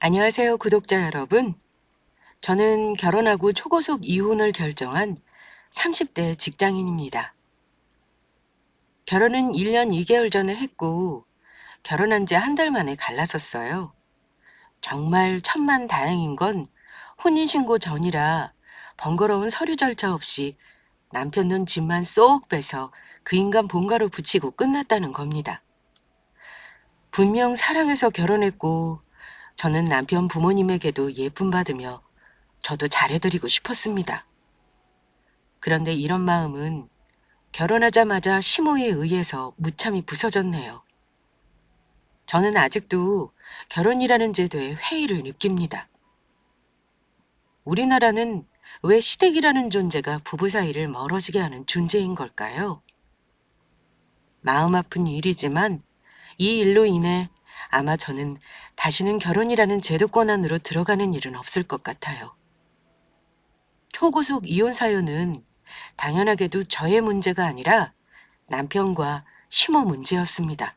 안녕하세요, 구독자 여러분. 저는 결혼하고 초고속 이혼을 결정한 30대 직장인입니다. 결혼은 1년 2개월 전에 했고, 결혼한 지 한 달 만에 갈라섰어요. 정말 천만다행인 건 혼인신고 전이라 번거로운 서류 절차 없이 남편 돈 집만 쏙 빼서 그 인간 본가로 붙이고 끝났다는 겁니다. 분명 사랑해서 결혼했고, 저는 남편 부모님에게도 예쁨 받으며 저도 잘해드리고 싶었습니다. 그런데 이런 마음은 결혼하자마자 시모에 의해서 무참히 부서졌네요. 저는 아직도 결혼이라는 제도에 회의를 느낍니다. 우리나라는 왜 시댁이라는 존재가 부부 사이를 멀어지게 하는 존재인 걸까요? 마음 아픈 일이지만 이 일로 인해 아마 저는 다시는 결혼이라는 제도권 안으로 들어가는 일은 없을 것 같아요. 초고속 이혼 사유는 당연하게도 저의 문제가 아니라 남편과 시모 문제였습니다.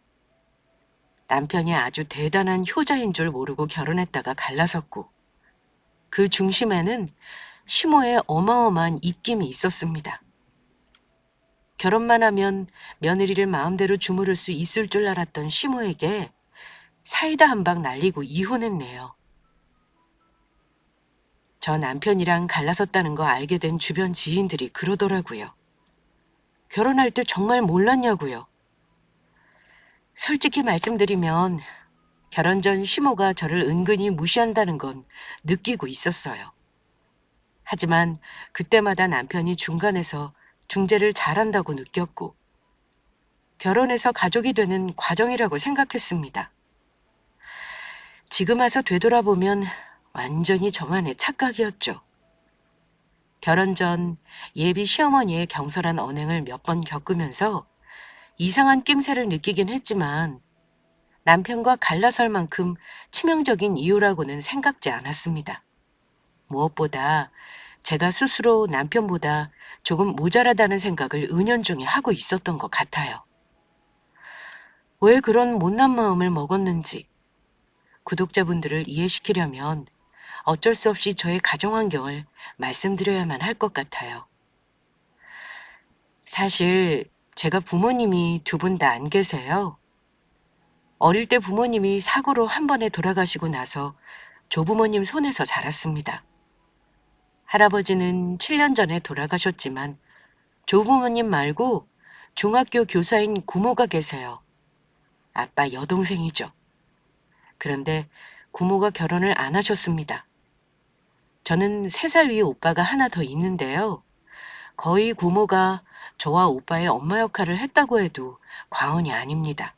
남편이 아주 대단한 효자인 줄 모르고 결혼했다가 갈라섰고, 그 중심에는 시모의 어마어마한 입김이 있었습니다. 결혼만 하면 며느리를 마음대로 주무를 수 있을 줄 알았던 시모에게 사이다 한 방 날리고 이혼했네요. 저 남편이랑 갈라섰다는 거 알게 된 주변 지인들이 그러더라고요. 결혼할 때 정말 몰랐냐고요. 솔직히 말씀드리면 결혼 전 시모가 저를 은근히 무시한다는 건 느끼고 있었어요. 하지만 그때마다 남편이 중간에서 중재를 잘한다고 느꼈고 결혼해서 가족이 되는 과정이라고 생각했습니다. 지금 와서 되돌아보면 완전히 저만의 착각이었죠. 결혼 전 예비 시어머니의 경솔한 언행을 몇 번 겪으면서 이상한 낌새를 느끼긴 했지만 남편과 갈라설 만큼 치명적인 이유라고는 생각지 않았습니다. 무엇보다 제가 스스로 남편보다 조금 모자라다는 생각을 은연중에 하고 있었던 것 같아요. 왜 그런 못난 마음을 먹었는지 구독자분들을 이해시키려면 어쩔 수 없이 저의 가정 환경을 말씀드려야만 할 것 같아요. 사실 제가 부모님이 두 분 다 안 계세요. 어릴 때 부모님이 사고로 한 번에 돌아가시고 나서 조부모님 손에서 자랐습니다. 할아버지는 7년 전에 돌아가셨지만 조부모님 말고 중학교 교사인 고모가 계세요. 아빠 여동생이죠. 그런데 고모가 결혼을 안 하셨습니다. 저는 3살 위에 오빠가 하나 더 있는데요. 거의 고모가 저와 오빠의 엄마 역할을 했다고 해도 과언이 아닙니다.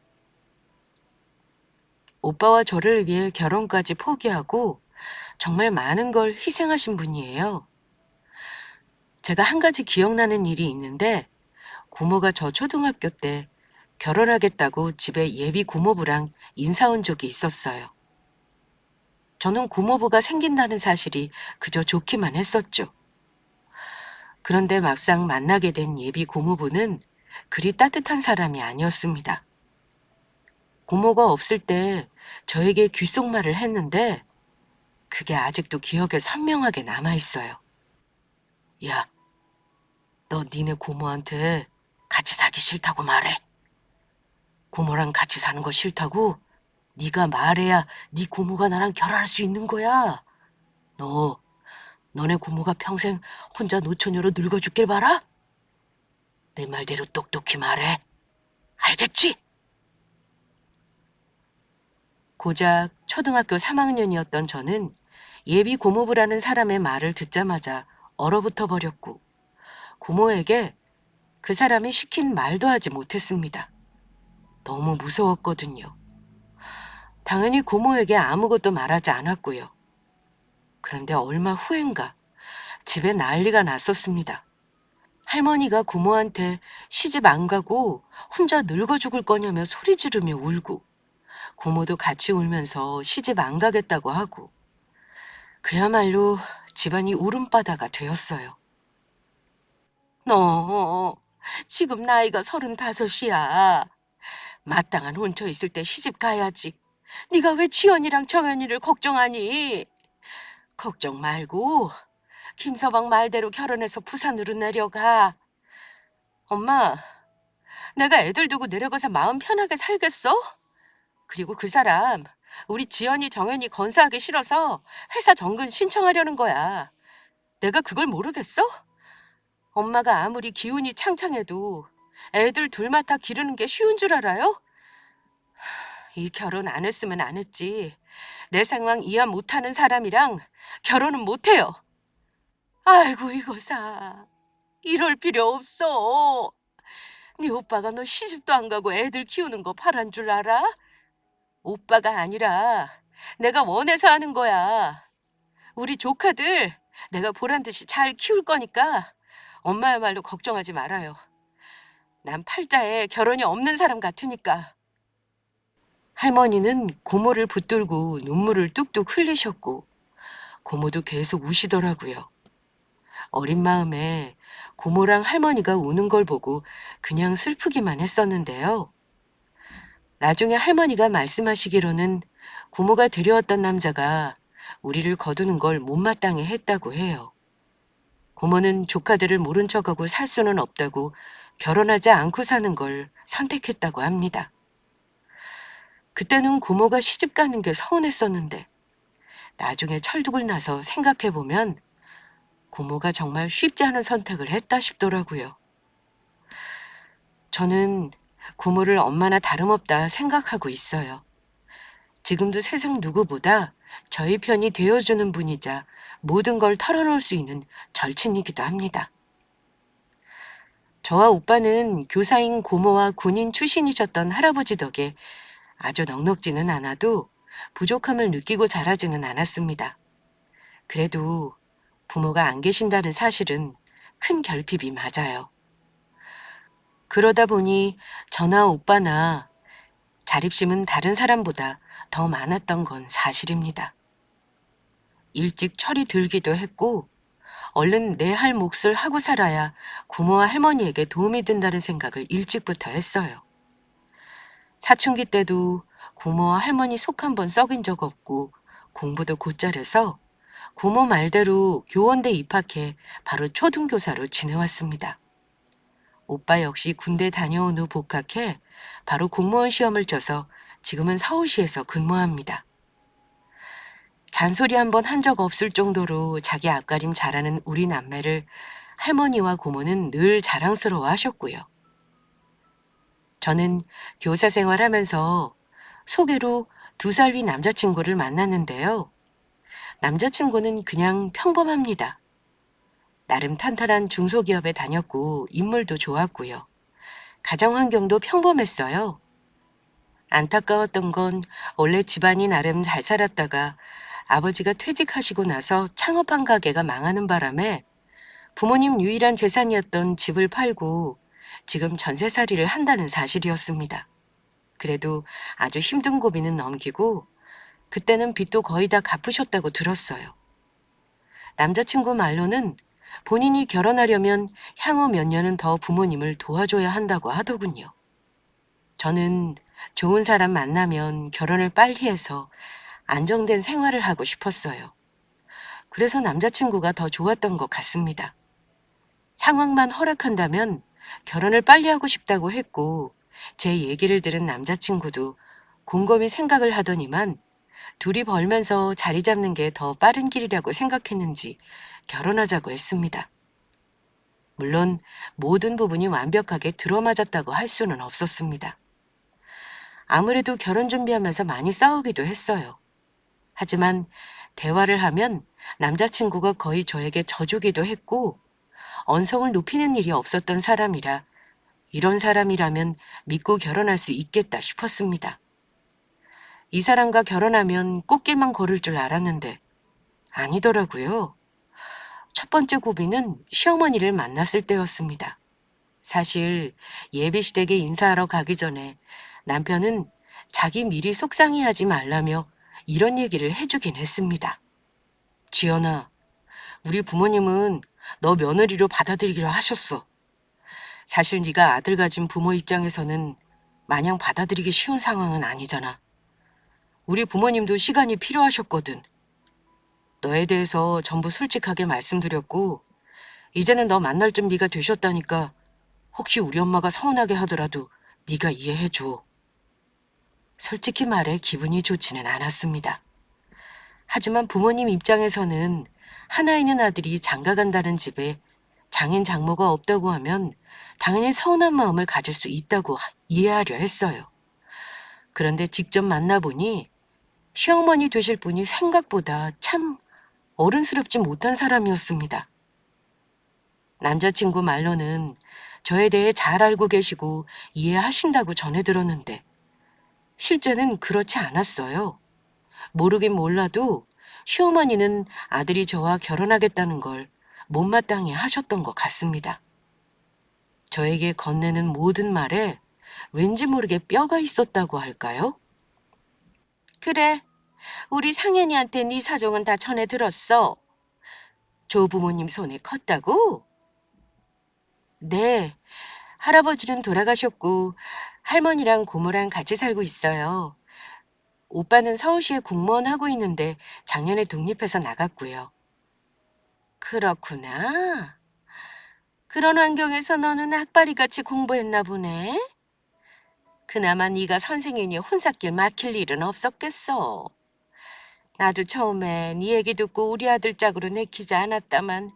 오빠와 저를 위해 결혼까지 포기하고 정말 많은 걸 희생하신 분이에요. 제가 한 가지 기억나는 일이 있는데 고모가 저 초등학교 때 결혼하겠다고 집에 예비 고모부랑 인사 온 적이 있었어요. 저는 고모부가 생긴다는 사실이 그저 좋기만 했었죠. 그런데 막상 만나게 된 예비 고모부는 그리 따뜻한 사람이 아니었습니다. 고모가 없을 때 저에게 귓속말을 했는데 그게 아직도 기억에 선명하게 남아있어요. 야, 너 니네 고모한테 같이 살기 싫다고 말해. 고모랑 같이 사는 거 싫다고 네가 말해야 네 고모가 나랑 결혼할 수 있는 거야. 너네 고모가 평생 혼자 노처녀로 늙어 죽길 바라? 내 말대로 똑똑히 말해. 알겠지? 고작 초등학교 3학년이었던 저는 예비 고모부라는 사람의 말을 듣자마자 얼어붙어 버렸고 고모에게 그 사람이 시킨 말도 하지 못했습니다. 너무 무서웠거든요. 당연히 고모에게 아무것도 말하지 않았고요. 그런데 얼마 후엔가 집에 난리가 났었습니다. 할머니가 고모한테 시집 안 가고 혼자 늙어 죽을 거냐며 소리 지르며 울고 고모도 같이 울면서 시집 안 가겠다고 하고 그야말로 집안이 울음바다가 되었어요. 너 지금 나이가 35이야. 마땅한 혼처 있을 때 시집 가야지. 네가 왜 지연이랑 정연이를 걱정하니? 걱정 말고 김서방 말대로 결혼해서 부산으로 내려가. 엄마, 내가 애들 두고 내려가서 마음 편하게 살겠어? 그리고 그 사람 우리 지연이 정연이 건사하기 싫어서 회사 정근 신청하려는 거야. 내가 그걸 모르겠어? 엄마가 아무리 기운이 창창해도 애들 둘만 다 기르는 게 쉬운 줄 알아요? 이 결혼 안 했으면 안 했지. 내 상황 이해 못하는 사람이랑 결혼은 못해요. 아이고 이거사. 이럴 필요 없어. 네 오빠가 너 시집도 안 가고 애들 키우는 거 바란 줄 알아? 오빠가 아니라 내가 원해서 하는 거야. 우리 조카들 내가 보란 듯이 잘 키울 거니까 엄마야말로 걱정하지 말아요. 난 팔자에 결혼이 없는 사람 같으니까. 할머니는 고모를 붙들고 눈물을 뚝뚝 흘리셨고 고모도 계속 우시더라고요. 어린 마음에 고모랑 할머니가 우는 걸 보고 그냥 슬프기만 했었는데요. 나중에 할머니가 말씀하시기로는 고모가 데려왔던 남자가 우리를 거두는 걸 못마땅해 했다고 해요. 고모는 조카들을 모른 척하고 살 수는 없다고 결혼하지 않고 사는 걸 선택했다고 합니다. 그때는 고모가 시집 가는 게 서운했었는데 나중에 철둑을 나서 생각해보면 고모가 정말 쉽지 않은 선택을 했다 싶더라고요. 저는 고모를 엄마나 다름없다 생각하고 있어요. 지금도 세상 누구보다 저희 편이 되어주는 분이자 모든 걸 털어놓을 수 있는 절친이기도 합니다. 저와 오빠는 교사인 고모와 군인 출신이셨던 할아버지 덕에 아주 넉넉지는 않아도 부족함을 느끼고 자라지는 않았습니다. 그래도 부모가 안 계신다는 사실은 큰 결핍이 맞아요. 그러다 보니 저나 오빠나 자립심은 다른 사람보다 더 많았던 건 사실입니다. 일찍 철이 들기도 했고 얼른 내 할 몫을 하고 살아야 고모와 할머니에게 도움이 된다는 생각을 일찍부터 했어요. 사춘기 때도 고모와 할머니 속 한 번 썩인 적 없고 공부도 곧잘해서 고모 말대로 교원대 입학해 바로 초등교사로 지내왔습니다. 오빠 역시 군대 다녀온 후 복학해 바로 공무원 시험을 쳐서 지금은 서울시에서 근무합니다. 잔소리 한 번 한 적 없을 정도로 자기 앞가림 잘하는 우리 남매를 할머니와 고모는 늘 자랑스러워 하셨고요. 저는 교사 생활하면서 소개로 2살 위 남자친구를 만났는데요. 남자친구는 그냥 평범합니다. 나름 탄탄한 중소기업에 다녔고 인물도 좋았고요. 가정 환경도 평범했어요. 안타까웠던 건 원래 집안이 나름 잘 살았다가 아버지가 퇴직하시고 나서 창업한 가게가 망하는 바람에 부모님 유일한 재산이었던 집을 팔고 지금 전세살이를 한다는 사실이었습니다. 그래도 아주 힘든 고비는 넘기고 그때는 빚도 거의 다 갚으셨다고 들었어요. 남자친구 말로는 본인이 결혼하려면 향후 몇 년은 더 부모님을 도와줘야 한다고 하더군요. 저는 좋은 사람 만나면 결혼을 빨리 해서 안정된 생활을 하고 싶었어요. 그래서 남자친구가 더 좋았던 것 같습니다. 상황만 허락한다면 결혼을 빨리 하고 싶다고 했고 제 얘기를 들은 남자친구도 곰곰이 생각을 하더니만 둘이 벌면서 자리 잡는 게 더 빠른 길이라고 생각했는지 결혼하자고 했습니다. 물론 모든 부분이 완벽하게 들어맞았다고 할 수는 없었습니다. 아무래도 결혼 준비하면서 많이 싸우기도 했어요. 하지만 대화를 하면 남자친구가 거의 저에게 져주기도 했고 언성을 높이는 일이 없었던 사람이라 이런 사람이라면 믿고 결혼할 수 있겠다 싶었습니다. 이 사람과 결혼하면 꽃길만 걸을 줄 알았는데 아니더라고요. 첫 번째 고비는 시어머니를 만났을 때였습니다. 사실 예비시댁에 인사하러 가기 전에 남편은 자기 미리 속상해하지 말라며 이런 얘기를 해주긴 했습니다. 지연아, 우리 부모님은 너 며느리로 받아들이기로 하셨어. 사실 네가 아들 가진 부모 입장에서는 마냥 받아들이기 쉬운 상황은 아니잖아. 우리 부모님도 시간이 필요하셨거든. 너에 대해서 전부 솔직하게 말씀드렸고, 이제는 너 만날 준비가 되셨다니까 혹시 우리 엄마가 서운하게 하더라도 네가 이해해줘. 솔직히 말해 기분이 좋지는 않았습니다. 하지만 부모님 입장에서는 하나 있는 아들이 장가간다는 집에 장인 장모가 없다고 하면 당연히 서운한 마음을 가질 수 있다고 이해하려 했어요. 그런데 직접 만나보니 시어머니 되실 분이 생각보다 참 어른스럽지 못한 사람이었습니다. 남자친구 말로는 저에 대해 잘 알고 계시고 이해하신다고 전해 들었는데 실제는 그렇지 않았어요. 모르긴 몰라도 시어머니는 아들이 저와 결혼하겠다는 걸 못마땅해 하셨던 것 같습니다. 저에게 건네는 모든 말에 왠지 모르게 뼈가 있었다고 할까요? 그래, 우리 상현이한테 네 사정은 다 전해 들었어. 조부모님 손에 컸다고? 네, 할아버지는 돌아가셨고 할머니랑 고모랑 같이 살고 있어요. 오빠는 서울시에 공무원 하고 있는데 작년에 독립해서 나갔고요. 그렇구나. 그런 환경에서 너는 악바리같이 공부했나 보네. 그나마 네가 선생님이 혼삿길 막힐 일은 없었겠어. 나도 처음에 네 얘기 듣고 우리 아들 짝으로 내키지 않았다만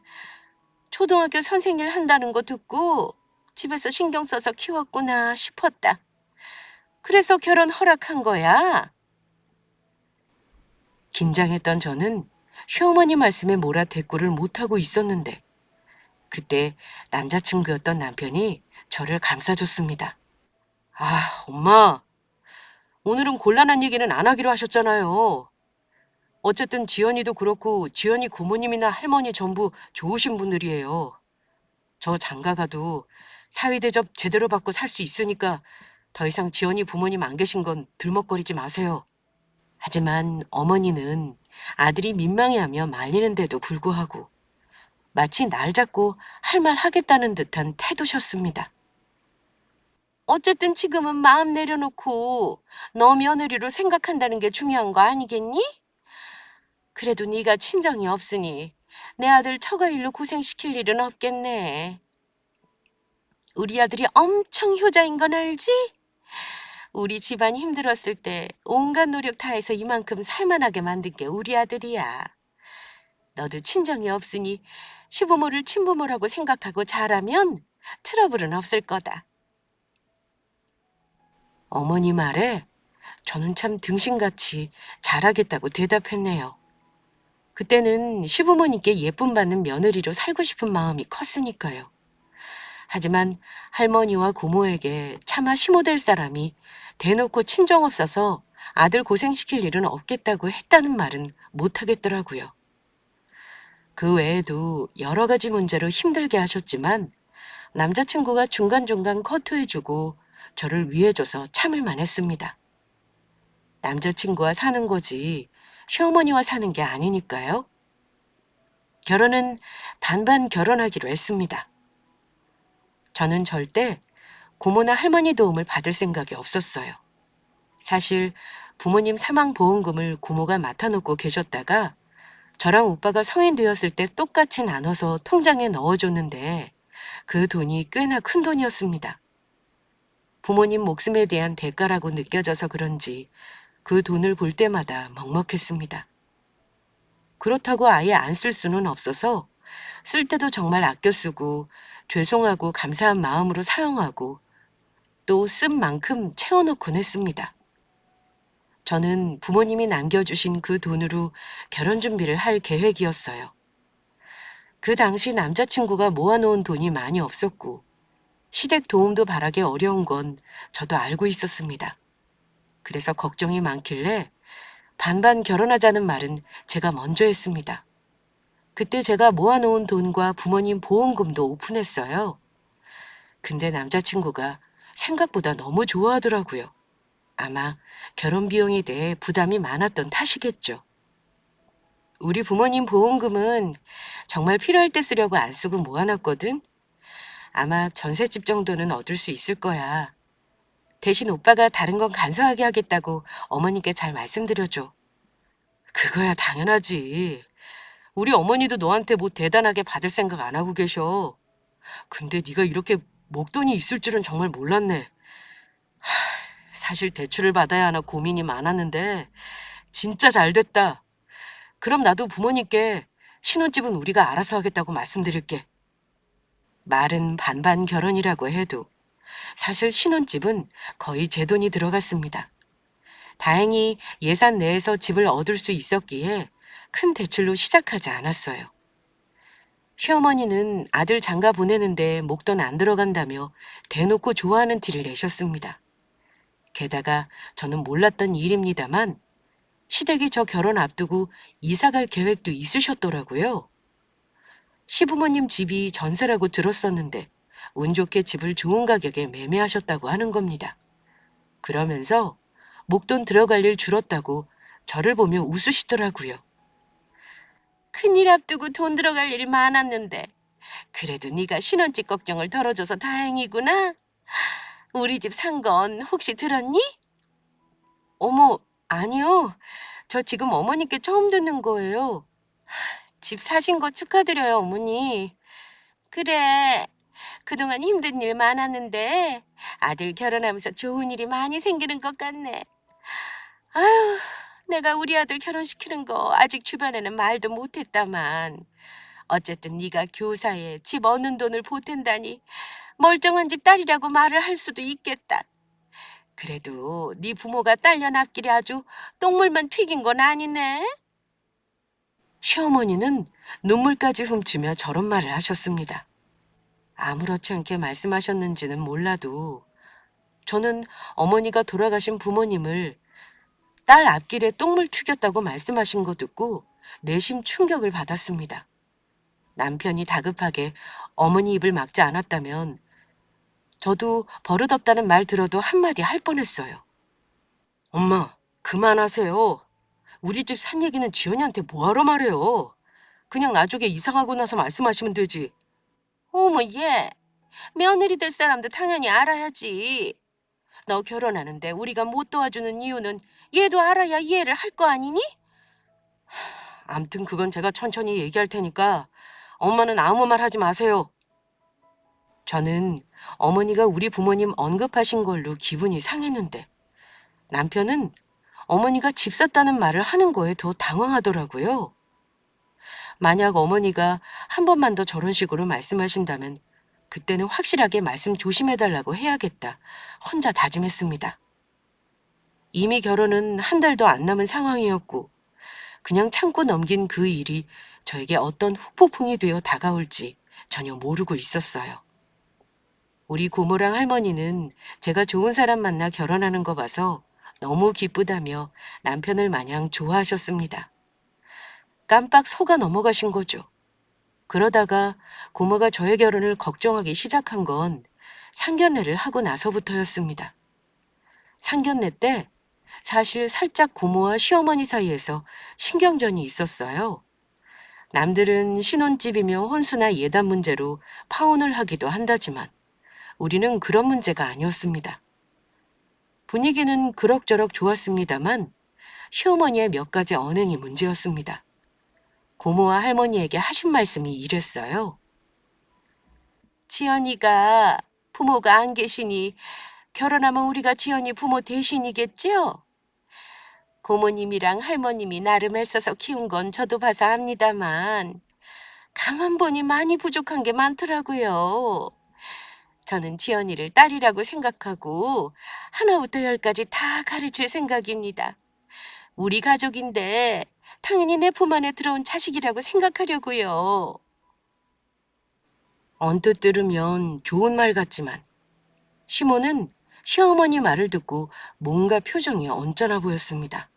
초등학교 선생일 한다는 거 듣고 집에서 신경 써서 키웠구나 싶었다. 그래서 결혼 허락한 거야. 긴장했던 저는 시어머니 말씀에 몰아대꾸를 못하고 있었는데 그때 남자친구였던 남편이 저를 감싸줬습니다. 아, 엄마, 오늘은 곤란한 얘기는 안 하기로 하셨잖아요. 어쨌든 지연이도 그렇고 지연이 고모님이나 할머니 전부 좋으신 분들이에요. 저 장가가도 사위 대접 제대로 받고 살 수 있으니까 더 이상 지연이 부모님 안 계신 건 들먹거리지 마세요. 하지만 어머니는 아들이 민망해하며 말리는데도 불구하고 마치 날 잡고 할 말 하겠다는 듯한 태도셨습니다. 어쨌든 지금은 마음 내려놓고 너 며느리로 생각한다는 게 중요한 거 아니겠니? 그래도 네가 친정이 없으니 내 아들 처가 일로 고생시킬 일은 없겠네. 우리 아들이 엄청 효자인 건 알지? 우리 집안 힘들었을 때 온갖 노력 다해서 이만큼 살만하게 만든 게 우리 아들이야. 너도 친정이 없으니 시부모를 친부모라고 생각하고 잘하면 트러블은 없을 거다. 어머니 말에 저는 참 등신같이 잘하겠다고 대답했네요. 그때는 시부모님께 예쁨 받는 며느리로 살고 싶은 마음이 컸으니까요. 하지만 할머니와 고모에게 차마 시모될 사람이 대놓고 친정 없어서 아들 고생시킬 일은 없겠다고 했다는 말은 못하겠더라고요. 그 외에도 여러 가지 문제로 힘들게 하셨지만 남자친구가 중간중간 커트해주고 저를 위해줘서 참을만 했습니다. 남자친구와 사는 거지 시어머니와 사는 게 아니니까요. 결혼은 반반 결혼하기로 했습니다. 저는 절대 고모나 할머니 도움을 받을 생각이 없었어요. 사실 부모님 사망보험금을 고모가 맡아놓고 계셨다가 저랑 오빠가 성인 되었을 때 똑같이 나눠서 통장에 넣어줬는데 그 돈이 꽤나 큰 돈이었습니다. 부모님 목숨에 대한 대가라고 느껴져서 그런지 그 돈을 볼 때마다 먹먹했습니다. 그렇다고 아예 안 쓸 수는 없어서 쓸 때도 정말 아껴 쓰고 죄송하고 감사한 마음으로 사용하고 또 쓴 만큼 채워놓곤 했습니다. 저는 부모님이 남겨주신 그 돈으로 결혼 준비를 할 계획이었어요. 그 당시 남자친구가 모아놓은 돈이 많이 없었고 시댁 도움도 바라기 어려운 건 저도 알고 있었습니다. 그래서 걱정이 많길래 반반 결혼하자는 말은 제가 먼저 했습니다. 그때 제가 모아놓은 돈과 부모님 보험금도 오픈했어요. 근데 남자친구가 생각보다 너무 좋아하더라고요. 아마 결혼 비용에 대해 부담이 많았던 탓이겠죠. 우리 부모님 보험금은 정말 필요할 때 쓰려고 안 쓰고 모아놨거든. 아마 전셋집 정도는 얻을 수 있을 거야. 대신 오빠가 다른 건 간소하게 하겠다고 어머니께 잘 말씀드려줘. 그거야 당연하지. 우리 어머니도 너한테 뭐 대단하게 받을 생각 안 하고 계셔. 근데 네가 이렇게 목돈이 있을 줄은 정말 몰랐네. 사실 대출을 받아야 하나 고민이 많았는데 진짜 잘 됐다. 그럼 나도 부모님께 신혼집은 우리가 알아서 하겠다고 말씀드릴게. 말은 반반 결혼이라고 해도 사실 신혼집은 거의 제 돈이 들어갔습니다. 다행히 예산 내에서 집을 얻을 수 있었기에 큰 대출로 시작하지 않았어요. 시어머니는 아들 장가 보내는데 목돈 안 들어간다며 대놓고 좋아하는 티를 내셨습니다. 게다가 저는 몰랐던 일입니다만 시댁이 저 결혼 앞두고 이사 갈 계획도 있으셨더라고요. 시부모님 집이 전세라고 들었었는데 운 좋게 집을 좋은 가격에 매매하셨다고 하는 겁니다. 그러면서 목돈 들어갈 일 줄었다고 저를 보며 웃으시더라고요. 큰일 앞두고 돈 들어갈 일 많았는데 그래도 네가 신혼집 걱정을 덜어줘서 다행이구나. 우리 집 산 건 혹시 들었니? 어머, 아니요. 저 지금 어머니께 처음 듣는 거예요. 집 사신 거 축하드려요, 어머니. 그래. 그동안 힘든 일 많았는데 아들 결혼하면서 좋은 일이 많이 생기는 것 같네. 아휴, 내가 우리 아들 결혼시키는 거 아직 주변에는 말도 못했다만 어쨌든 네가 교사에 집 얻는 돈을 보탠다니 멀쩡한 집 딸이라고 말을 할 수도 있겠다. 그래도 네 부모가 딸년 앞길에 아주 똥물만 튀긴 건 아니네. 시어머니는 눈물까지 훔치며 저런 말을 하셨습니다. 아무렇지 않게 말씀하셨는지는 몰라도 저는 어머니가 돌아가신 부모님을 딸 앞길에 똥물 튀겼다고 말씀하신 거 듣고 내심 충격을 받았습니다. 남편이 다급하게 어머니 입을 막지 않았다면 저도 버릇없다는 말 들어도 한마디 할 뻔했어요. 엄마, 그만하세요. 우리 집 산 얘기는 지연이한테 뭐하러 말해요. 그냥 나중에 이사가고 나서 말씀하시면 되지. 어머, 얘. 며느리 될 사람도 당연히 알아야지. 너 결혼하는데 우리가 못 도와주는 이유는 얘도 알아야 이해를 할 거 아니니? 암튼 그건 제가 천천히 얘기할 테니까 엄마는 아무 말 하지 마세요. 저는 어머니가 우리 부모님 언급하신 걸로 기분이 상했는데 남편은 어머니가 집 샀다는 말을 하는 거에 더 당황하더라고요. 만약 어머니가 한 번만 더 저런 식으로 말씀하신다면 그때는 확실하게 말씀 조심해달라고 해야겠다. 혼자 다짐했습니다. 이미 결혼은 한 달도 안 남은 상황이었고 그냥 참고 넘긴 그 일이 저에게 어떤 후폭풍이 되어 다가올지 전혀 모르고 있었어요. 우리 고모랑 할머니는 제가 좋은 사람 만나 결혼하는 거 봐서 너무 기쁘다며 남편을 마냥 좋아하셨습니다. 깜빡 속아 넘어가신 거죠. 그러다가 고모가 저의 결혼을 걱정하기 시작한 건 상견례를 하고 나서부터였습니다. 상견례 때 사실 살짝 고모와 시어머니 사이에서 신경전이 있었어요. 남들은 신혼집이며 혼수나 예단 문제로 파혼을 하기도 한다지만 우리는 그런 문제가 아니었습니다. 분위기는 그럭저럭 좋았습니다만 시어머니의 몇 가지 언행이 문제였습니다. 고모와 할머니에게 하신 말씀이 이랬어요. 지연이가 부모가 안 계시니 결혼하면 우리가 지연이 부모 대신이겠죠? 고모님이랑 할머님이 나름 애써서 키운 건 저도 봐서 압니다만 가만 보니 많이 부족한 게 많더라고요. 저는 지연이를 딸이라고 생각하고 하나부터 열까지 다 가르칠 생각입니다. 우리 가족인데 당연히 내 품 안에 들어온 자식이라고 생각하려고요. 언뜻 들으면 좋은 말 같지만 시모는 시어머니 말을 듣고 뭔가 표정이 언짢아 보였습니다.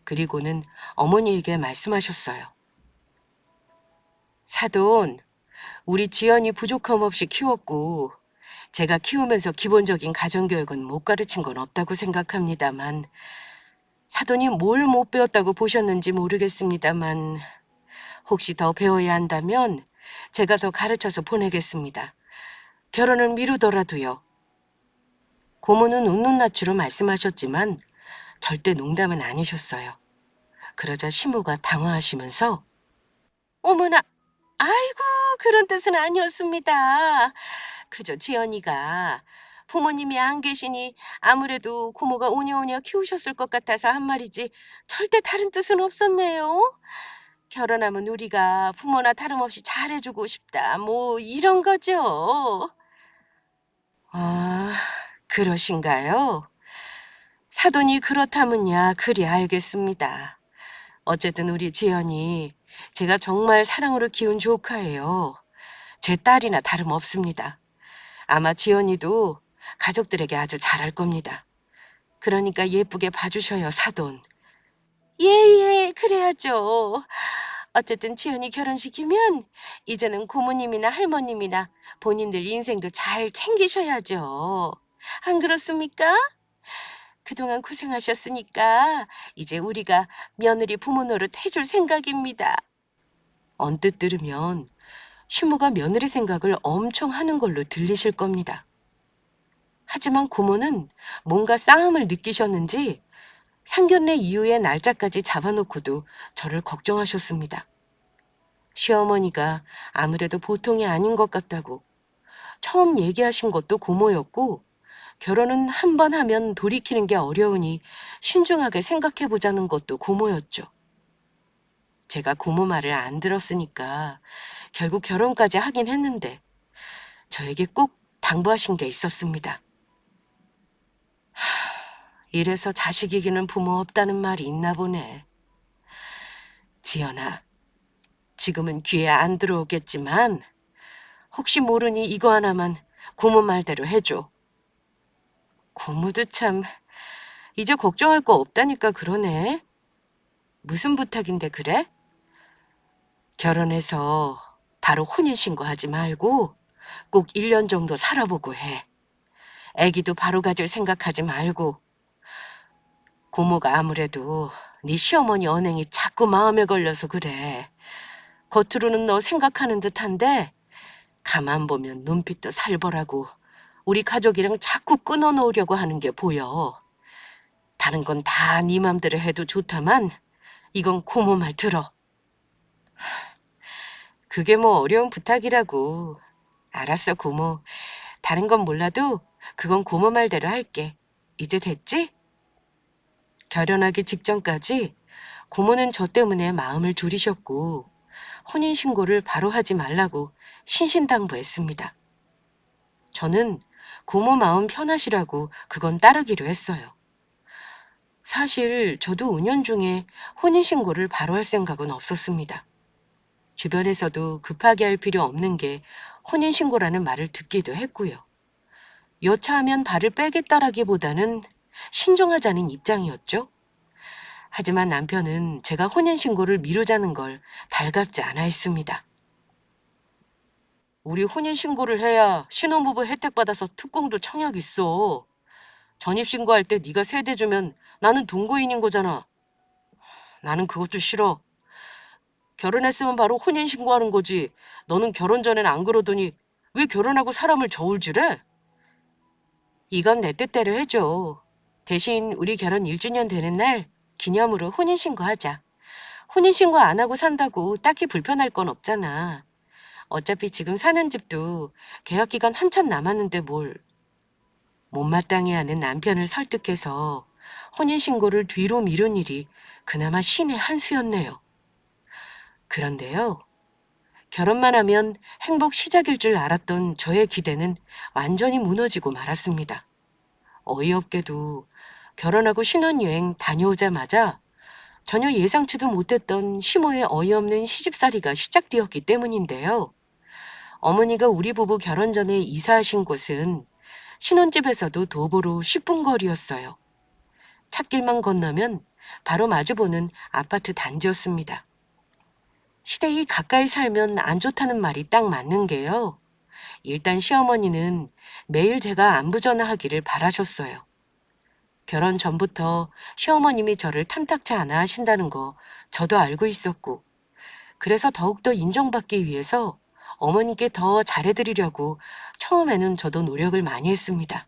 그리고는 어머니에게 말씀하셨어요. 사돈, 우리 지연이 부족함 없이 키웠고 제가 키우면서 기본적인 가정교육은 못 가르친 건 없다고 생각합니다만 사돈이 뭘 못 배웠다고 보셨는지 모르겠습니다만 혹시 더 배워야 한다면 제가 더 가르쳐서 보내겠습니다. 결혼을 미루더라도요. 고모는 웃는 낯으로 말씀하셨지만 절대 농담은 아니셨어요. 그러자 시모가 당황하시면서 어머나, 아이고, 그런 뜻은 아니었습니다. 그저 지연이가 부모님이 안 계시니 아무래도 고모가 오냐오냐 키우셨을 것 같아서 한 말이지 절대 다른 뜻은 없었네요. 결혼하면 우리가 부모나 다름없이 잘해주고 싶다. 뭐 이런 거죠. 아, 그러신가요? 사돈이 그렇다면야 그리 알겠습니다. 어쨌든 우리 지연이 제가 정말 사랑으로 키운 조카예요. 제 딸이나 다름없습니다. 아마 지연이도 가족들에게 아주 잘할 겁니다. 그러니까 예쁘게 봐주셔요, 사돈. 예, 그래야죠. 어쨌든 지연이 결혼시키면 이제는 고모님이나 할머님이나 본인들 인생도 잘 챙기셔야죠. 안 그렇습니까? 그동안 고생하셨으니까 이제 우리가 며느리 부모 노릇 해줄 생각입니다. 언뜻 들으면 시모가 며느리 생각을 엄청 하는 걸로 들리실 겁니다. 하지만 고모는 뭔가 싸움을 느끼셨는지 상견례 이후의 날짜까지 잡아놓고도 저를 걱정하셨습니다. 시어머니가 아무래도 보통이 아닌 것 같다고 처음 얘기하신 것도 고모였고 결혼은 한 번 하면 돌이키는 게 어려우니 신중하게 생각해보자는 것도 고모였죠. 제가 고모 말을 안 들었으니까 결국 결혼까지 하긴 했는데 저에게 꼭 당부하신 게 있었습니다. 이래서 자식 이기는 부모 없다는 말이 있나 보네. 지연아, 지금은 귀에 안 들어오겠지만 혹시 모르니 이거 하나만 고모 말대로 해줘. 고모도 참 이제 걱정할 거 없다니까 그러네. 무슨 부탁인데 그래? 결혼해서 바로 혼인신고하지 말고 꼭 1년 정도 살아보고 해. 애기도 바로 가질 생각하지 말고. 고모가 아무래도 네 시어머니 언행이 자꾸 마음에 걸려서 그래. 겉으로는 너 생각하는 듯한데 가만 보면 눈빛도 살벌하고 우리 가족이랑 자꾸 끊어놓으려고 하는 게 보여. 다른 건 다 네 맘대로 해도 좋다만 이건 고모 말 들어. 그게 뭐 어려운 부탁이라고. 알았어, 고모. 다른 건 몰라도 그건 고모 말대로 할게. 이제 됐지? 결혼하기 직전까지 고모는 저 때문에 마음을 졸이셨고 혼인신고를 바로 하지 말라고 신신당부했습니다. 저는 고모 마음 편하시라고 그건 따르기로 했어요. 사실 저도 은연중에 혼인신고를 바로 할 생각은 없었습니다. 주변에서도 급하게 할 필요 없는 게 혼인신고라는 말을 듣기도 했고요. 여차하면 발을 빼겠다라기보다는 신중하자는 입장이었죠. 하지만 남편은 제가 혼인신고를 미루자는 걸 달갑지 않아 했습니다. 우리 혼인신고를 해야 신혼부부 혜택 받아서 특공도 청약 있어. 전입신고할 때 네가 세대 주면 나는 동거인인 거잖아. 나는 그것도 싫어. 결혼했으면 바로 혼인신고하는 거지. 너는 결혼 전엔 안 그러더니 왜 결혼하고 사람을 저울질해? 이건 내 뜻대로 해줘. 대신 우리 결혼 1주년 되는 날 기념으로 혼인신고하자. 혼인신고 안 하고 산다고 딱히 불편할 건 없잖아. 어차피 지금 사는 집도 계약기간 한참 남았는데 뭘. 못마땅해하는 남편을 설득해서 혼인신고를 뒤로 미룬 일이 그나마 신의 한 수였네요. 그런데요. 결혼만 하면 행복 시작일 줄 알았던 저의 기대는 완전히 무너지고 말았습니다. 어이없게도 결혼하고 신혼여행 다녀오자마자 전혀 예상치도 못했던 시모의 어이없는 시집살이가 시작되었기 때문인데요. 어머니가 우리 부부 결혼 전에 이사하신 곳은 신혼집에서도 도보로 10분 거리였어요. 찻길만 건너면 바로 마주보는 아파트 단지였습니다. 시댁이 가까이 살면 안 좋다는 말이 딱 맞는 게요. 일단 시어머니는 매일 제가 안부 전화하기를 바라셨어요. 결혼 전부터 시어머님이 저를 탐탁치 않아 하신다는 거 저도 알고 있었고, 그래서 더욱더 인정받기 위해서 어머니께 더 잘해드리려고 처음에는 저도 노력을 많이 했습니다.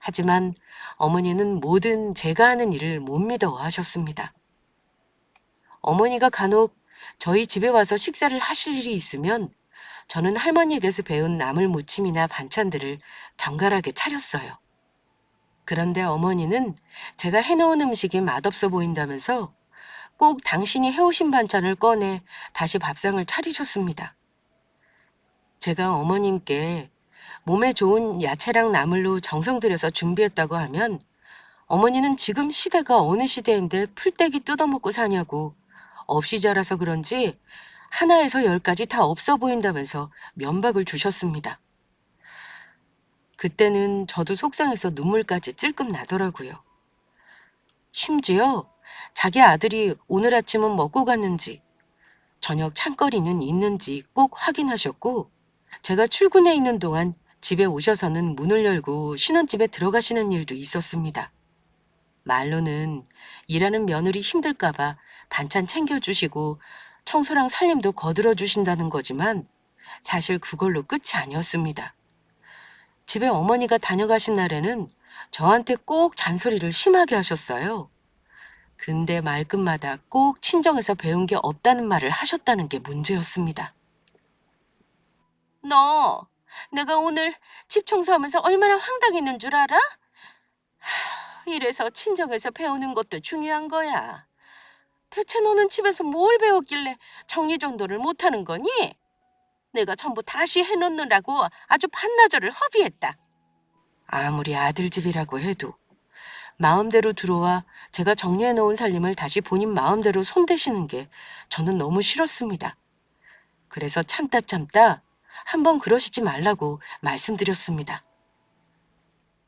하지만 어머니는 뭐든 제가 하는 일을 못 믿어 하셨습니다. 어머니가 간혹 저희 집에 와서 식사를 하실 일이 있으면 저는 할머니에게서 배운 나물 무침이나 반찬들을 정갈하게 차렸어요. 그런데 어머니는 제가 해놓은 음식이 맛없어 보인다면서 꼭 당신이 해오신 반찬을 꺼내 다시 밥상을 차리셨습니다. 제가 어머님께 몸에 좋은 야채랑 나물로 정성 들여서 준비했다고 하면 어머니는 지금 시대가 어느 시대인데 풀떼기 뜯어먹고 사냐고 없이 자라서 그런지 하나에서 열까지 다 없어 보인다면서 면박을 주셨습니다. 그때는 저도 속상해서 눈물까지 찔끔 나더라고요. 심지어 자기 아들이 오늘 아침은 먹고 갔는지 저녁 찬거리는 있는지 꼭 확인하셨고 제가 출근해 있는 동안 집에 오셔서는 문을 열고 신혼집에 들어가시는 일도 있었습니다. 말로는 일하는 며느리 힘들까봐 반찬 챙겨주시고 청소랑 살림도 거들어 주신다는 거지만 사실 그걸로 끝이 아니었습니다. 집에 어머니가 다녀가신 날에는 저한테 꼭 잔소리를 심하게 하셨어요. 근데 말끝마다 꼭 친정에서 배운 게 없다는 말을 하셨다는 게 문제였습니다. 너, 내가 오늘 집 청소하면서 얼마나 황당했는 줄 알아? 이래서 친정에서 배우는 것도 중요한 거야. 대체 너는 집에서 뭘 배웠길래 정리정돈을 못하는 거니? 내가 전부 다시 해놓느라고 아주 반나절을 허비했다. 아무리 아들 집이라고 해도 마음대로 들어와 제가 정리해놓은 살림을 다시 본인 마음대로 손대시는 게 저는 너무 싫었습니다. 그래서 참다 한번 그러시지 말라고 말씀드렸습니다.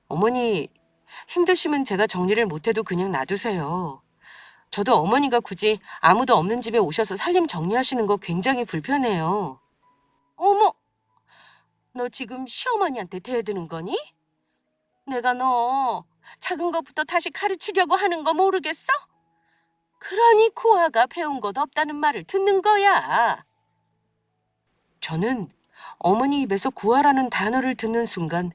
어머니, 힘드시면 제가 정리를 못해도 그냥 놔두세요. 저도 어머니가 굳이 아무도 없는 집에 오셔서 살림 정리하시는 거 굉장히 불편해요. 어머, 너 지금 시어머니한테 대드는 거니? 내가 너 작은 것부터 다시 가르치려고 하는 거 모르겠어? 그러니 고아가 배운 것 없다는 말을 듣는 거야. 저는 어머니 입에서 고아라는 단어를 듣는 순간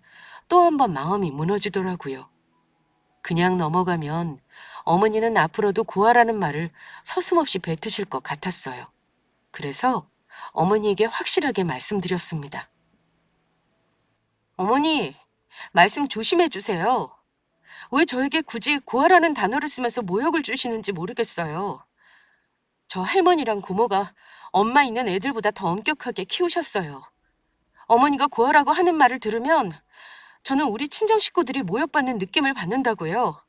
또 한 번 마음이 무너지더라고요. 그냥 넘어가면 어머니는 앞으로도 고아라는 말을 서슴없이 뱉으실 것 같았어요. 그래서 어머니에게 확실하게 말씀드렸습니다. 어머니, 말씀 조심해 주세요. 왜 저에게 굳이 고아라는 단어를 쓰면서 모욕을 주시는지 모르겠어요. 저 할머니랑 고모가 엄마 있는 애들보다 더 엄격하게 키우셨어요. 어머니가 고아라고 하는 말을 들으면 저는 우리 친정 식구들이 모욕받는 느낌을 받는다고요.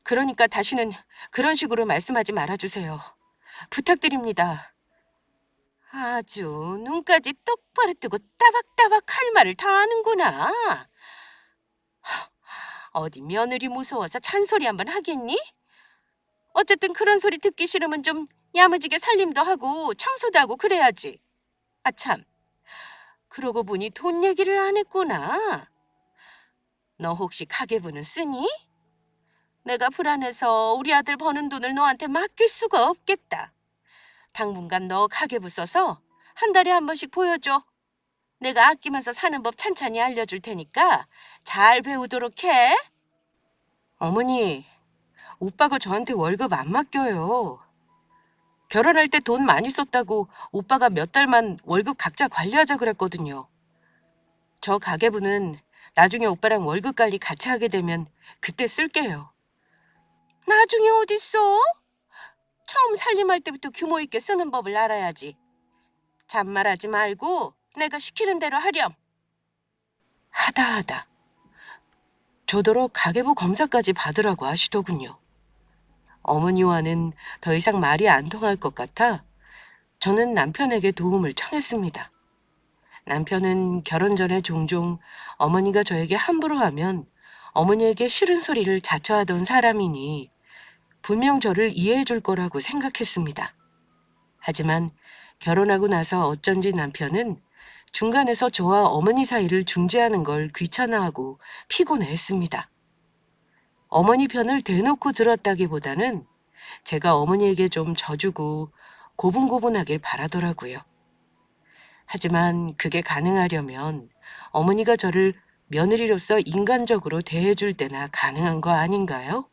그러니까 다시는 그런 식으로 말씀하지 말아주세요. 부탁드립니다. 아주 눈까지 똑바로 뜨고 따박따박 할 말을 다 하는구나. 어디 며느리 무서워서 잔소리 한번 하겠니? 어쨌든 그런 소리 듣기 싫으면 좀 야무지게 살림도 하고 청소도 하고 그래야지. 아 참, 그러고 보니 돈 얘기를 안 했구나. 너 혹시 가계부는 쓰니? 내가 불안해서 우리 아들 버는 돈을 너한테 맡길 수가 없겠다. 당분간 너 가계부 써서 한 달에 한 번씩 보여줘. 내가 아끼면서 사는 법 찬찬히 알려줄 테니까 잘 배우도록 해. 어머니, 오빠가 저한테 월급 안 맡겨요. 결혼할 때 돈 많이 썼다고 오빠가 몇 달만 월급 각자 관리하자 그랬거든요. 저 가계부는 나중에 오빠랑 월급 관리 같이 하게 되면 그때 쓸게요. 나중에 어딨어? 처음 살림할 때부터 규모 있게 쓰는 법을 알아야지. 잔말하지 말고 내가 시키는 대로 하렴. 하다 저더러 가계부 검사까지 받으라고 하시더군요. 어머니와는 더 이상 말이 안 통할 것 같아 저는 남편에게 도움을 청했습니다. 남편은 결혼 전에 종종 어머니가 저에게 함부로 하면 어머니에게 싫은 소리를 자처하던 사람이니 분명 저를 이해해 줄 거라고 생각했습니다. 하지만 결혼하고 나서 어쩐지 남편은 중간에서 저와 어머니 사이를 중재하는 걸 귀찮아하고 피곤해했습니다. 어머니 편을 대놓고 들었다기보다는 제가 어머니에게 좀 져주고 고분고분하길 바라더라고요. 하지만 그게 가능하려면 어머니가 저를 며느리로서 인간적으로 대해줄 때나 가능한 거 아닌가요?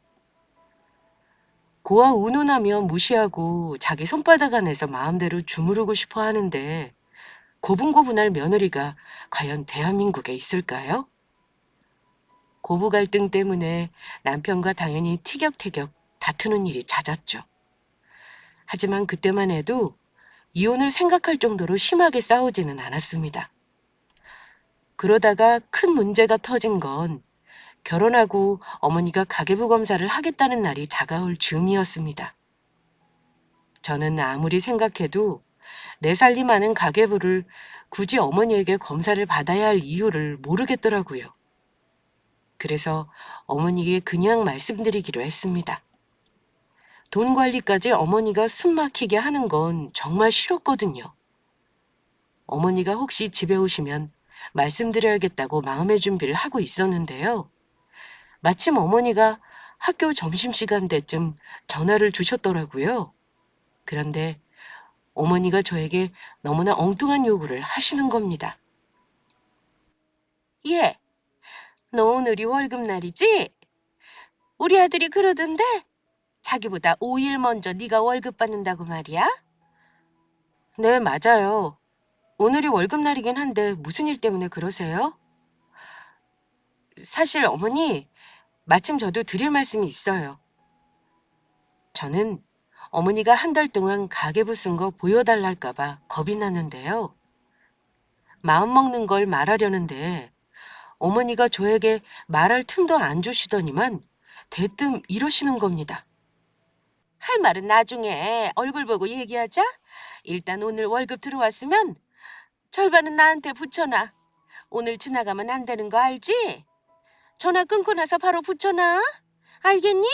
고아 운운하며 무시하고 자기 손바닥 안에서 마음대로 주무르고 싶어 하는데 고분고분할 며느리가 과연 대한민국에 있을까요? 고부 갈등 때문에 남편과 당연히 티격태격 다투는 일이 잦았죠. 하지만 그때만 해도 이혼을 생각할 정도로 심하게 싸우지는 않았습니다. 그러다가 큰 문제가 터진 건 결혼하고 어머니가 가계부 검사를 하겠다는 날이 다가올 즈음이었습니다. 저는 아무리 생각해도 내 살림하는 가계부를 굳이 어머니에게 검사를 받아야 할 이유를 모르겠더라고요. 그래서 어머니에게 그냥 말씀드리기로 했습니다. 돈 관리까지 어머니가 숨 막히게 하는 건 정말 싫었거든요. 어머니가 혹시 집에 오시면 말씀드려야겠다고 마음의 준비를 하고 있었는데요. 마침 어머니가 학교 점심시간 때쯤 전화를 주셨더라고요. 그런데 어머니가 저에게 너무나 엉뚱한 요구를 하시는 겁니다. 예, 너 오늘이 월급날이지? 우리 아들이 그러던데 자기보다 5일 먼저 네가 월급 받는다고 말이야? 네, 맞아요. 오늘이 월급날이긴 한데 무슨 일 때문에 그러세요? 사실 어머니, 마침 저도 드릴 말씀이 있어요. 저는 어머니가 한 달 동안 가계부 쓴 거 보여달랄까 봐 겁이 났는데요. 마음먹는 걸 말하려는데 어머니가 저에게 말할 틈도 안 주시더니만 대뜸 이러시는 겁니다. 할 말은 나중에 얼굴 보고 얘기하자. 일단 오늘 월급 들어왔으면 절반은 나한테 붙여놔. 오늘 지나가면 안 되는 거 알지? 전화 끊고 나서 바로 붙여놔. 알겠니?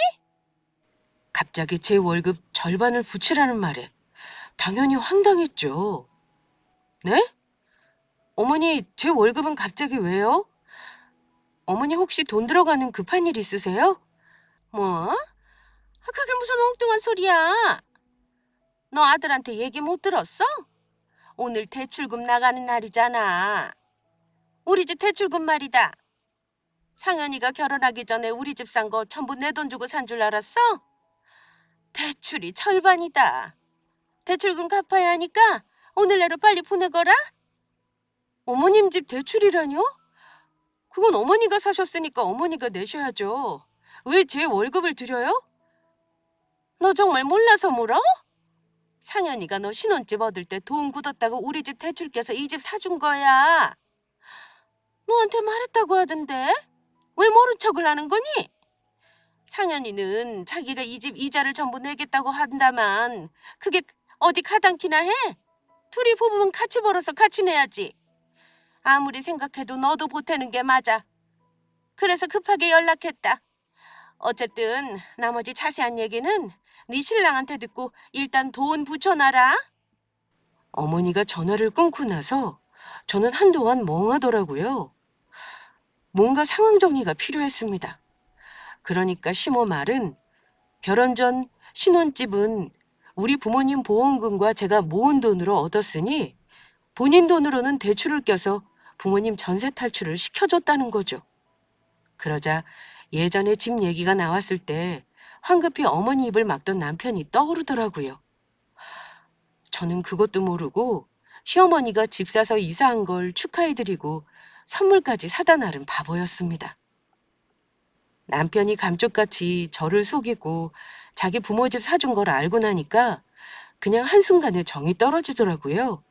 갑자기 제 월급 절반을 붙이라는 말에 당연히 황당했죠. 네? 어머니, 제 월급은 갑자기 왜요? 어머니 혹시 돈 들어가는 급한 일 있으세요? 뭐? 그게 무슨 엉뚱한 소리야? 너 아들한테 얘기 못 들었어? 오늘 대출금 나가는 날이잖아. 우리 집 대출금 말이다. 상현이가 결혼하기 전에 우리 집 산 거 전부 내 돈 주고 산 줄 알았어? 대출이 절반이다. 대출금 갚아야 하니까 오늘 내로 빨리 보내거라. 어머님 집 대출이라뇨? 그건 어머니가 사셨으니까 어머니가 내셔야죠. 왜 제 월급을 드려요? 너 정말 몰라서 물어? 상현이가 너 신혼집 얻을 때 돈 굳었다고 우리 집 대출 껴서 이 집 사준 거야. 너한테 말했다고 하던데 왜 모른 척을 하는 거니? 상현이는 자기가 이 집 이자를 전부 내겠다고 한다만 그게 어디 가당키나 해? 둘이 부부면 같이 벌어서 같이 내야지. 아무리 생각해도 너도 보태는 게 맞아. 그래서 급하게 연락했다. 어쨌든 나머지 자세한 얘기는 네 신랑한테 듣고 일단 돈 붙여놔라. 어머니가 전화를 끊고 나서 저는 한동안 멍하더라고요. 뭔가 상황 정리가 필요했습니다. 그러니까 시모 말은 결혼 전 신혼집은 우리 부모님 보험금과 제가 모은 돈으로 얻었으니 본인 돈으로는 대출을 껴서 부모님 전세 탈출을 시켜줬다는 거죠. 그러자 예전에 집 얘기가 나왔을 때 황급히 어머니 입을 막던 남편이 떠오르더라고요. 저는 그것도 모르고 시어머니가 집 사서 이사한 걸 축하해드리고 선물까지 사다 나른 바보였습니다. 남편이 감쪽같이 저를 속이고 자기 부모 집 사준 걸 알고 나니까 그냥 한순간에 정이 떨어지더라고요.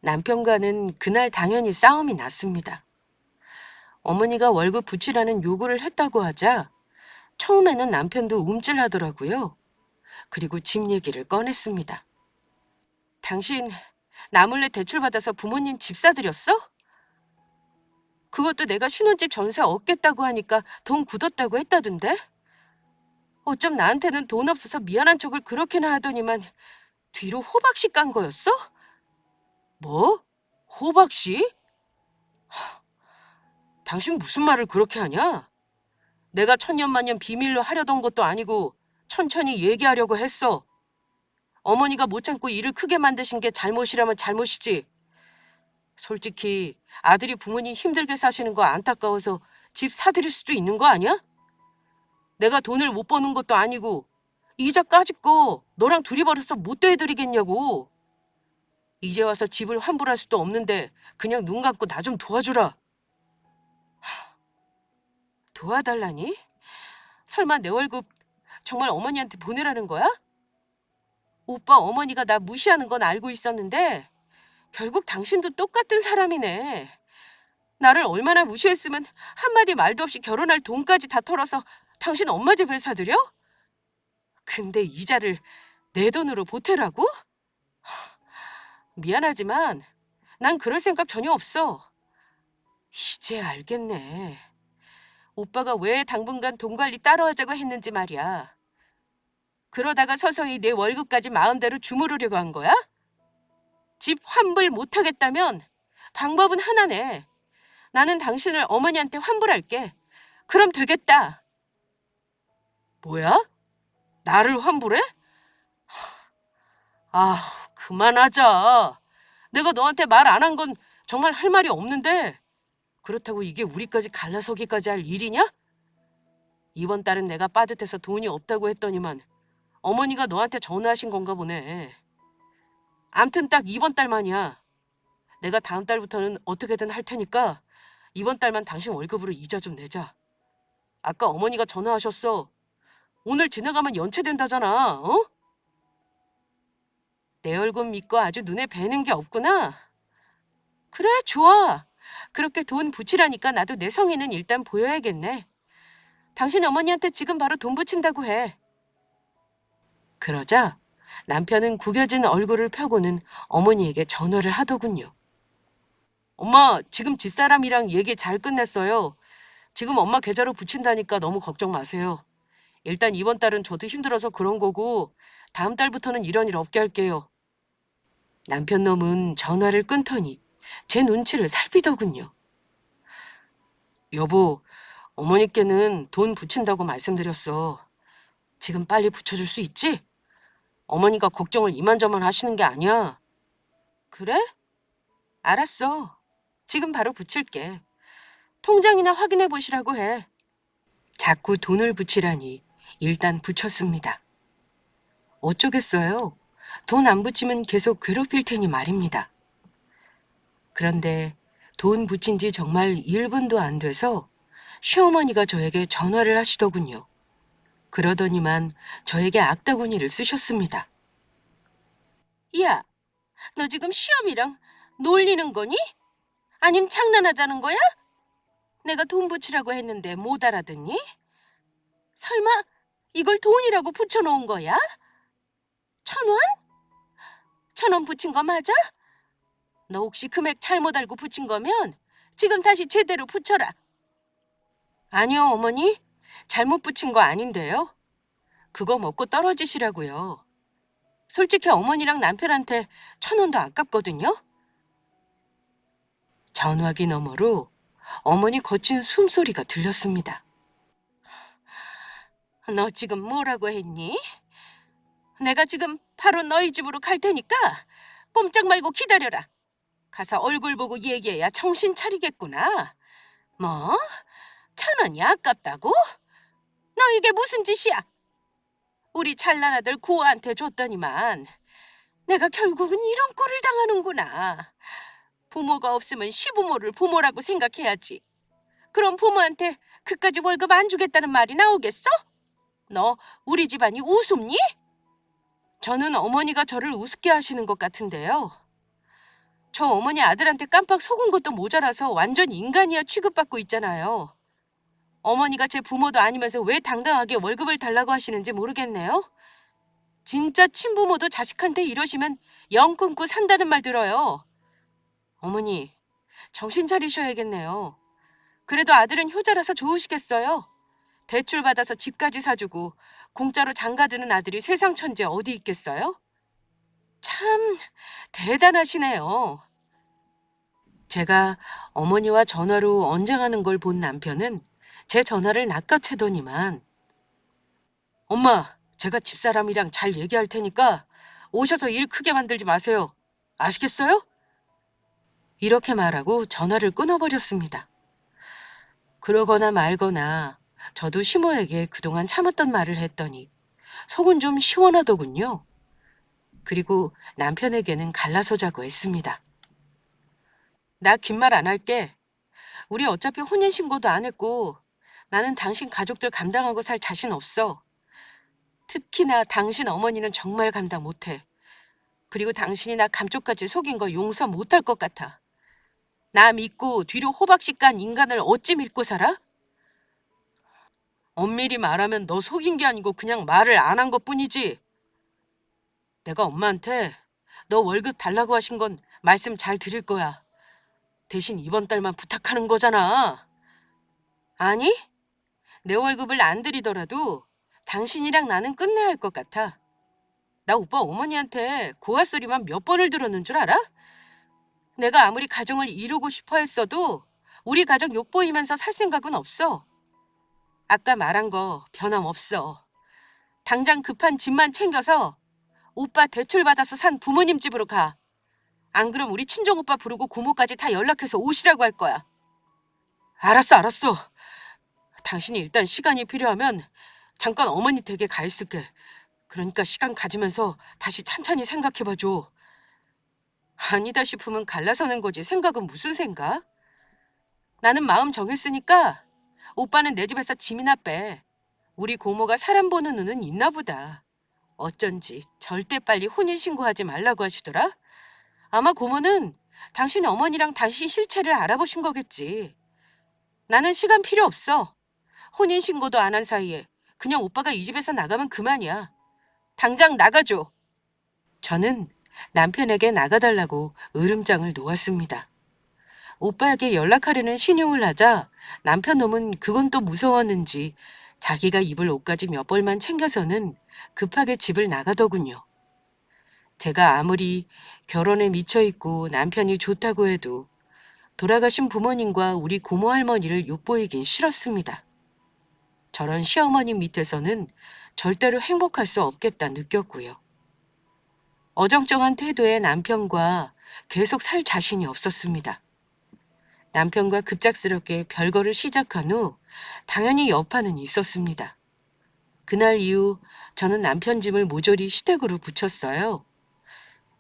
남편과는 그날 당연히 싸움이 났습니다. 어머니가 월급 붙이라는 요구를 했다고 하자 처음에는 남편도 움찔하더라고요. 그리고 집 얘기를 꺼냈습니다. 당신 나 몰래 대출받아서 부모님 집 사드렸어? 그것도 내가 신혼집 전세 얻겠다고 하니까 돈 굳었다고 했다던데? 어쩜 나한테는 돈 없어서 미안한 척을 그렇게나 하더니만 뒤로 호박씨 깐 거였어? 뭐? 호박씨? 당신 무슨 말을 그렇게 하냐? 내가 천년만년 비밀로 하려던 것도 아니고 천천히 얘기하려고 했어. 어머니가 못 참고 일을 크게 만드신 게 잘못이라면 잘못이지. 솔직히 아들이 부모님 힘들게 사시는 거 안타까워서 집 사드릴 수도 있는 거 아니야? 내가 돈을 못 버는 것도 아니고 이자까지 거 너랑 둘이 벌어서 못 대해드리겠냐고. 이제 와서 집을 환불할 수도 없는데 그냥 눈 감고 나 좀 도와주라. 도와달라니? 설마 내 월급 정말 어머니한테 보내라는 거야? 오빠 어머니가 나 무시하는 건 알고 있었는데 결국 당신도 똑같은 사람이네. 나를 얼마나 무시했으면 한마디 말도 없이 결혼할 돈까지 다 털어서 당신 엄마 집을 사드려? 근데 이자를 내 돈으로 보태라고? 미안하지만 난 그럴 생각 전혀 없어. 이제 알겠네. 오빠가 왜 당분간 돈 관리 따로 하자고 했는지 말이야. 그러다가 서서히 내 월급까지 마음대로 주무르려고 한 거야? 집 환불 못하겠다면 방법은 하나네. 나는 당신을 어머니한테 환불할게. 그럼 되겠다. 뭐야? 나를 환불해? 아, 그만하자. 내가 너한테 말 안 한 건 정말 할 말이 없는데 그렇다고 이게 우리까지 갈라서기까지 할 일이냐? 이번 달은 내가 빠듯해서 돈이 없다고 했더니만 어머니가 너한테 전화하신 건가 보네. 암튼 딱 이번 달만이야. 내가 다음 달부터는 어떻게든 할 테니까 이번 달만 당신 월급으로 이자 좀 내자. 아까 어머니가 전화하셨어. 오늘 지나가면 연체된다잖아. 어? 내 얼굴 믿고 아주 눈에 뵈는 게 없구나. 그래, 좋아. 그렇게 돈 붙이라니까 나도 내 성의는 일단 보여야겠네. 당신 어머니한테 지금 바로 돈 붙인다고 해. 그러자 남편은 구겨진 얼굴을 펴고는 어머니에게 전화를 하더군요. 엄마, 지금 집사람이랑 얘기 잘 끝냈어요. 지금 엄마 계좌로 붙인다니까 너무 걱정 마세요. 일단 이번 달은 저도 힘들어서 그런 거고 다음 달부터는 이런 일 없게 할게요. 남편 놈은 전화를 끊더니 제 눈치를 살피더군요. 여보, 어머니께는 돈 붙인다고 말씀드렸어. 지금 빨리 붙여줄 수 있지? 어머니가 걱정을 이만저만 하시는 게 아니야. 그래? 알았어. 지금 바로 붙일게. 통장이나 확인해 보시라고 해. 자꾸 돈을 붙이라니 일단 붙였습니다. 어쩌겠어요. 돈 안 붙이면 계속 괴롭힐 테니 말입니다. 그런데 돈 붙인 지 정말 1분도 안 돼서 시어머니가 저에게 전화를 하시더군요. 그러더니만 저에게 악다구니를 쓰셨습니다. 야, 너 지금 시험이랑 놀리는 거니? 아님 장난하자는 거야? 내가 돈 붙이라고 했는데 못 알아듣니? 설마 이걸 돈이라고 붙여놓은 거야? 1,000원? 1,000원 붙인 거 맞아? 너 혹시 금액 잘못 알고 붙인 거면 지금 다시 제대로 붙여라. 아니요, 어머니. 잘못 붙인 거 아닌데요. 그거 먹고 떨어지시라고요. 솔직히 어머니랑 남편한테 1,000원도 아깝거든요. 전화기 너머로 어머니 거친 숨소리가 들렸습니다. 너 지금 뭐라고 했니? 내가 지금 바로 너희 집으로 갈 테니까 꼼짝 말고 기다려라. 가서 얼굴 보고 얘기해야 정신 차리겠구나. 뭐? 1,000원이 아깝다고? 너 이게 무슨 짓이야? 우리 잘난 아들 고아한테 줬더니만 내가 결국은 이런 꼴을 당하는구나. 부모가 없으면 시부모를 부모라고 생각해야지. 그럼 부모한테 그까지 월급 안 주겠다는 말이 나오겠어? 너 우리 집안이 우습니? 저는 어머니가 저를 우습게 하시는 것 같은데요. 저 어머니 아들한테 깜빡 속은 것도 모자라서 완전 인간이야 취급받고 있잖아요. 어머니가 제 부모도 아니면서 왜 당당하게 월급을 달라고 하시는지 모르겠네요. 진짜 친부모도 자식한테 이러시면 영 끊고 산다는 말 들어요. 어머니, 정신 차리셔야겠네요. 그래도 아들은 효자라서 좋으시겠어요. 대출 받아서 집까지 사주고 공짜로 장가드는 아들이 세상 천재 어디 있겠어요? 참 대단하시네요. 제가 어머니와 전화로 언쟁하는 걸 본 남편은 제 전화를 낚아채더니만 엄마, 제가 집사람이랑 잘 얘기할 테니까 오셔서 일 크게 만들지 마세요. 아시겠어요? 이렇게 말하고 전화를 끊어버렸습니다. 그러거나 말거나 저도 시모에게 그동안 참았던 말을 했더니 속은 좀 시원하더군요. 그리고 남편에게는 갈라서자고 했습니다. 나 긴 말 안 할게. 우리 어차피 혼인신고도 안 했고 나는 당신 가족들 감당하고 살 자신 없어. 특히나 당신 어머니는 정말 감당 못해. 그리고 당신이 나 감쪽같이 속인 거 용서 못할 것 같아. 나 믿고 뒤로 호박씨 깐 인간을 어찌 믿고 살아? 엄밀히 말하면 너 속인 게 아니고 그냥 말을 안 한 것뿐이지. 내가 엄마한테 너 월급 달라고 하신 건 말씀 잘 드릴 거야. 대신 이번 달만 부탁하는 거잖아. 아니, 내 월급을 안 드리더라도 당신이랑 나는 끝내야 할 것 같아. 나 오빠 어머니한테 고할 소리만 몇 번을 들었는 줄 알아? 내가 아무리 가정을 이루고 싶어 했어도 우리 가족 욕보이면서 살 생각은 없어. 아까 말한 거 변함없어. 당장 급한 집만 챙겨서 오빠 대출받아서 산 부모님 집으로 가. 안 그럼 우리 친정오빠 부르고 고모까지 다 연락해서 오시라고 할 거야. 알았어, 알았어. 당신이 일단 시간이 필요하면 잠깐 어머니 댁에 가 있을게. 그러니까 시간 가지면서 다시 찬찬히 생각해봐줘. 아니다 싶으면 갈라서는 거지. 생각은 무슨 생각? 나는 마음 정했으니까 오빠는 내 집에서 짐이나 빼. 우리 고모가 사람 보는 눈은 있나 보다. 어쩐지 절대 빨리 혼인신고하지 말라고 하시더라. 아마 고모는 당신 어머니랑 당신 실체를 알아보신 거겠지. 나는 시간 필요 없어. 혼인신고도 안 한 사이에 그냥 오빠가 이 집에서 나가면 그만이야. 당장 나가줘. 저는 남편에게 나가달라고 으름장을 놓았습니다. 오빠에게 연락하려는 신용을 하자 남편 놈은 그건 또 무서웠는지 자기가 입을 옷까지 몇 벌만 챙겨서는 급하게 집을 나가더군요. 제가 아무리 결혼에 미쳐있고 남편이 좋다고 해도 돌아가신 부모님과 우리 고모 할머니를 욕보이긴 싫었습니다. 저런 시어머님 밑에서는 절대로 행복할 수 없겠다 느꼈고요. 어정쩡한 태도의 남편과 계속 살 자신이 없었습니다. 남편과 급작스럽게 별거를 시작한 후 당연히 여파는 있었습니다. 그날 이후 저는 남편 짐을 모조리 시댁으로 붙였어요.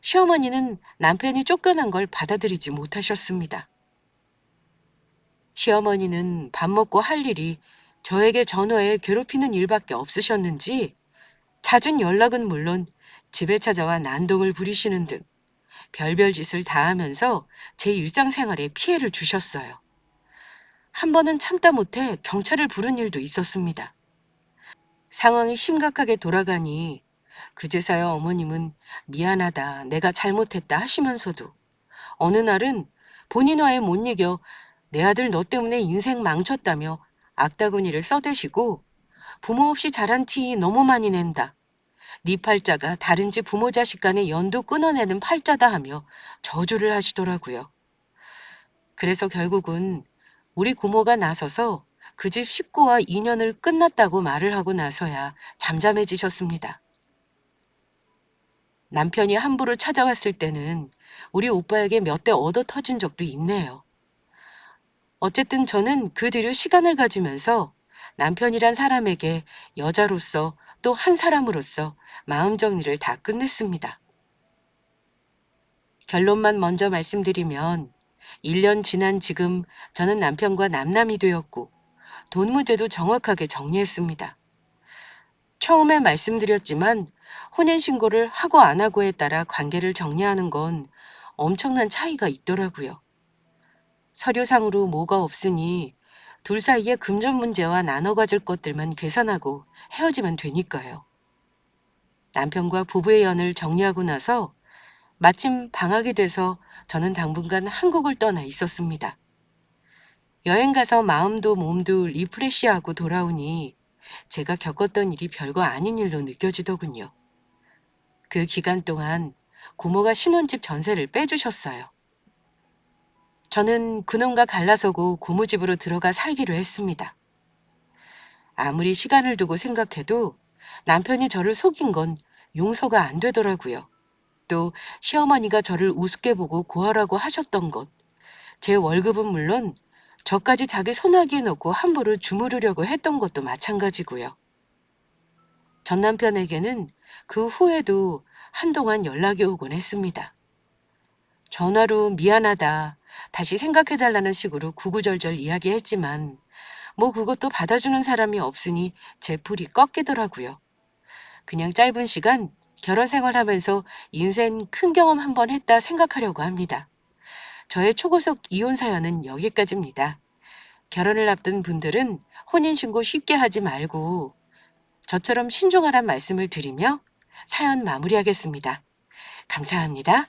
시어머니는 남편이 쫓겨난 걸 받아들이지 못하셨습니다. 시어머니는 밥 먹고 할 일이 저에게 전화해 괴롭히는 일밖에 없으셨는지 잦은 연락은 물론 집에 찾아와 난동을 부리시는 등 별별 짓을 다 하면서 제 일상생활에 피해를 주셨어요. 한 번은 참다 못해 경찰을 부른 일도 있었습니다. 상황이 심각하게 돌아가니 그제서야 어머님은 미안하다, 내가 잘못했다 하시면서도 어느 날은 본인 화에 못 이겨 내 아들 너 때문에 인생 망쳤다며 악다구니를 써대시고 부모 없이 자란 티 너무 많이 낸다. 네 팔자가 다른 집 부모 자식 간의 연도 끊어내는 팔자다 하며 저주를 하시더라고요. 그래서 결국은 우리 고모가 나서서 그 집 식구와 인연을 끝났다고 말을 하고 나서야 잠잠해지셨습니다. 남편이 함부로 찾아왔을 때는 우리 오빠에게 몇 대 얻어 터진 적도 있네요. 어쨌든 저는 그 뒤로 시간을 가지면서 남편이란 사람에게 여자로서 또 한 사람으로서 마음 정리를 다 끝냈습니다. 결론만 먼저 말씀드리면 1년 지난 지금 저는 남편과 남남이 되었고 돈 문제도 정확하게 정리했습니다. 처음에 말씀드렸지만 혼인신고를 하고 안 하고에 따라 관계를 정리하는 건 엄청난 차이가 있더라고요. 서류상으로 뭐가 없으니 둘 사이의 금전 문제와 나눠 가질 것들만 계산하고 헤어지면 되니까요. 남편과 부부의 연을 정리하고 나서 마침 방학이 돼서 저는 당분간 한국을 떠나 있었습니다. 여행 가서 마음도 몸도 리프레시하고 돌아오니 제가 겪었던 일이 별거 아닌 일로 느껴지더군요. 그 기간 동안 고모가 신혼집 전세를 빼주셨어요. 저는 그놈과 갈라서고 고모 집으로 들어가 살기로 했습니다. 아무리 시간을 두고 생각해도 남편이 저를 속인 건 용서가 안 되더라고요. 또 시어머니가 저를 우습게 보고 고하라고 하셨던 것, 제 월급은 물론 저까지 자기 손아귀에 넣고 함부로 주무르려고 했던 것도 마찬가지고요. 전 남편에게는 그 후에도 한동안 연락이 오곤 했습니다. 전화로 미안하다, 다시 생각해달라는 식으로 구구절절 이야기했지만 뭐 그것도 받아주는 사람이 없으니 제 풀이 꺾이더라고요. 그냥 짧은 시간 결혼 생활하면서 인생 큰 경험 한번 했다 생각하려고 합니다. 저의 초고속 이혼 사연은 여기까지입니다. 결혼을 앞둔 분들은 혼인신고 쉽게 하지 말고 저처럼 신중하란 말씀을 드리며 사연 마무리하겠습니다. 감사합니다.